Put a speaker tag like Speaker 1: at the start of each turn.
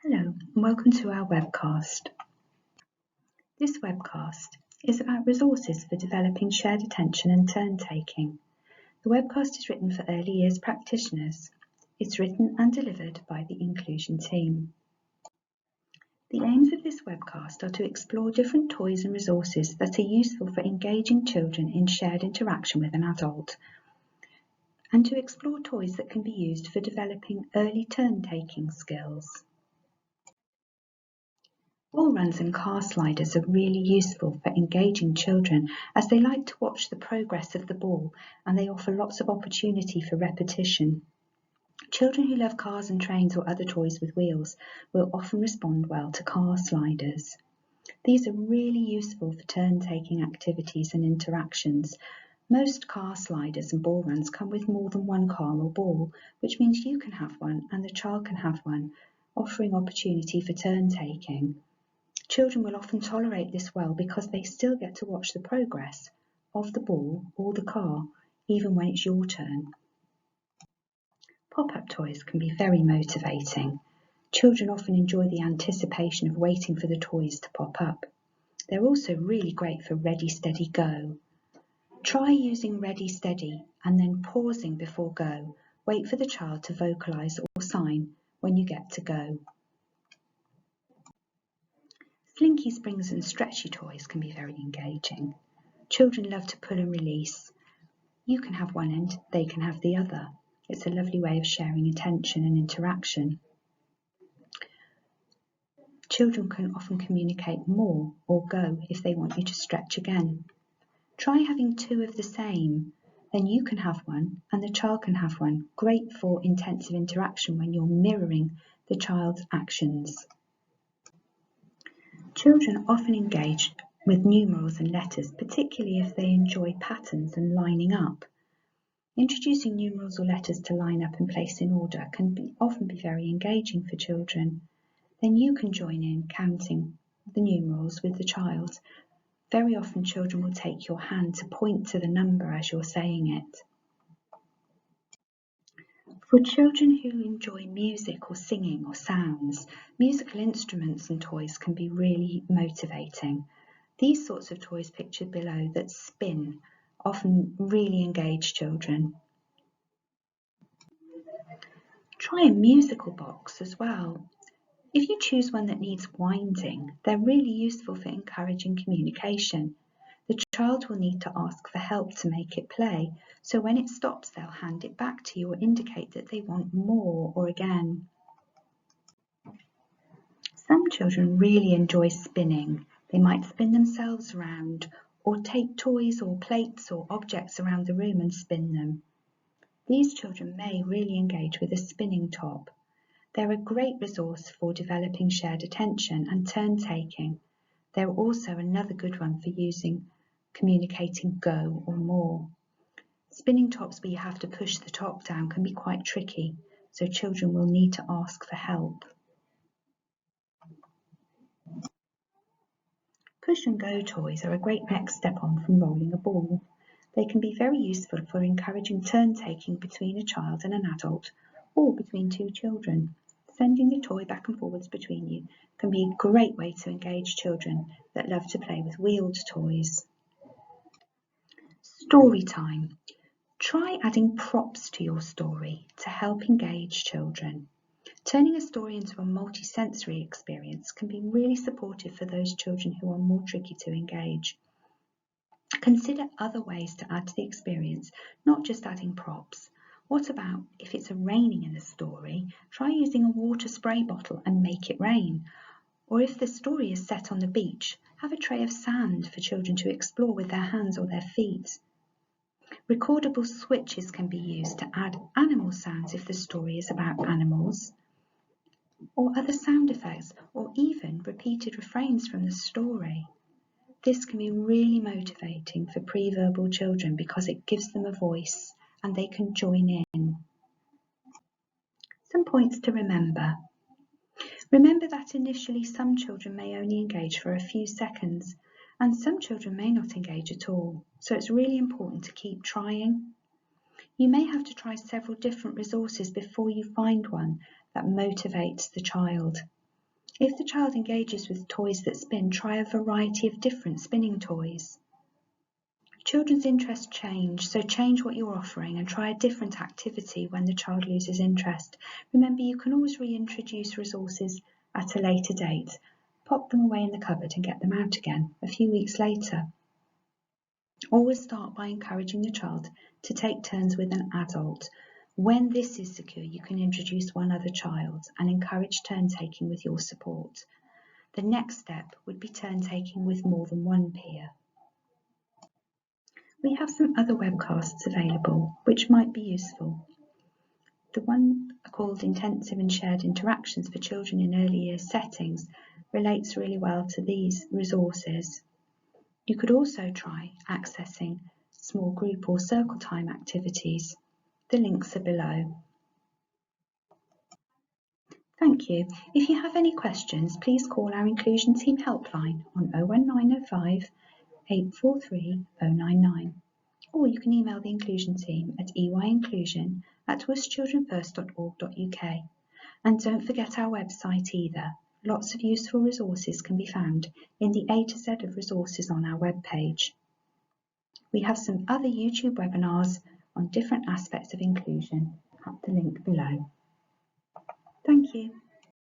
Speaker 1: Hello and welcome to our webcast. This webcast is about resources for developing shared attention and turn-taking. The webcast is written for early years practitioners. It's written and delivered by the Inclusion team. The aims of this webcast are to explore different toys and resources that are useful for engaging children in shared interaction with an adult, and to explore toys that can be used for developing early turn-taking skills. Ball runs and car sliders are really useful for engaging children as they like to watch the progress of the ball and they offer lots of opportunity for repetition. Children who love cars and trains or other toys with wheels will often respond well to car sliders. These are really useful for turn-taking activities and interactions. Most car sliders and ball runs come with more than one car or ball, which means you can have one and the child can have one, offering opportunity for turn-taking. Children will often tolerate this well because they still get to watch the progress of the ball or the car, even when it's your turn. Pop-up toys can be very motivating. Children often enjoy the anticipation of waiting for the toys to pop up. They're also really great for ready, steady, go. Try using ready, steady and then pausing before go. Wait for the child to vocalise or sign when you get to go. Slinky springs and stretchy toys can be very engaging. Children love to pull and release. You can have one end, they can have the other. It's a lovely way of sharing attention and interaction. Children can often communicate more or go if they want you to stretch again. Try having two of the same, then you can have one and the child can have one. Great for intensive interaction when you're mirroring the child's actions. Children often engage with numerals and letters, particularly if they enjoy patterns and lining up. Introducing numerals or letters to line up and place in order can often be very engaging for children. Then you can join in counting the numerals with the child. Very often children will take your hand to point to the number as you're saying it. For children who enjoy music or singing or sounds, musical instruments and toys can be really motivating. These sorts of toys pictured below that spin often really engage children. Try a musical box as well. If you choose one that needs winding, they're really useful for encouraging communication. The child will need to ask for help to make it play, so when it stops they'll hand it back to you or indicate that they want more or again. Some children really enjoy spinning. They might spin themselves around or take toys or plates or objects around the room and spin them. These children may really engage with a spinning top. They're a great resource for developing shared attention and turn-taking. They're also another good one for communicating go or more. Spinning tops where you have to push the top down can be quite tricky, so children will need to ask for help. Push and go toys are a great next step on from rolling a ball. They can be very useful for encouraging turn-taking between a child and an adult or between two children. Sending the toy back and forwards between you can be a great way to engage children that love to play with wheeled toys. Story time. Try adding props to your story to help engage children. Turning a story into a multi-sensory experience can be really supportive for those children who are more tricky to engage. Consider other ways to add to the experience, not just adding props. What about if it's raining in the story? Try using a water spray bottle and make it rain. Or if the story is set on the beach, have a tray of sand for children to explore with their hands or their feet. Recordable switches can be used to add animal sounds if the story is about animals, or other sound effects, or even repeated refrains from the story. This can be really motivating for pre-verbal children because it gives them a voice and they can join in. Some points to remember. Remember that initially some children may only engage for a few seconds and some children may not engage at all, so it's really important to keep trying. You may have to try several different resources before you find one that motivates the child. If the child engages with toys that spin, try a variety of different spinning toys. Children's interests change, so change what you're offering and try a different activity when the child loses interest. Remember, you can always reintroduce resources at a later date. Pop them away in the cupboard and get them out again a few weeks later. Always start by encouraging the child to take turns with an adult. When this is secure, you can introduce one other child and encourage turn taking with your support. The next step would be turn taking with more than one peer. We have some other webcasts available which might be useful. The one called Intensive and Shared Interactions for Children in Early Years Settings relates really well to these resources. You could also try accessing small group or circle time activities. The links are below. Thank you. If you have any questions, please call our Inclusion Team helpline on 01905 843 099, or you can email the Inclusion Team at eyinclusion@worcesterchildrenfirst.org.uk. And don't forget our website either. Lots of useful resources can be found in the A to Z of resources on our webpage. We have some other YouTube webinars on different aspects of inclusion at the link below. Thank you.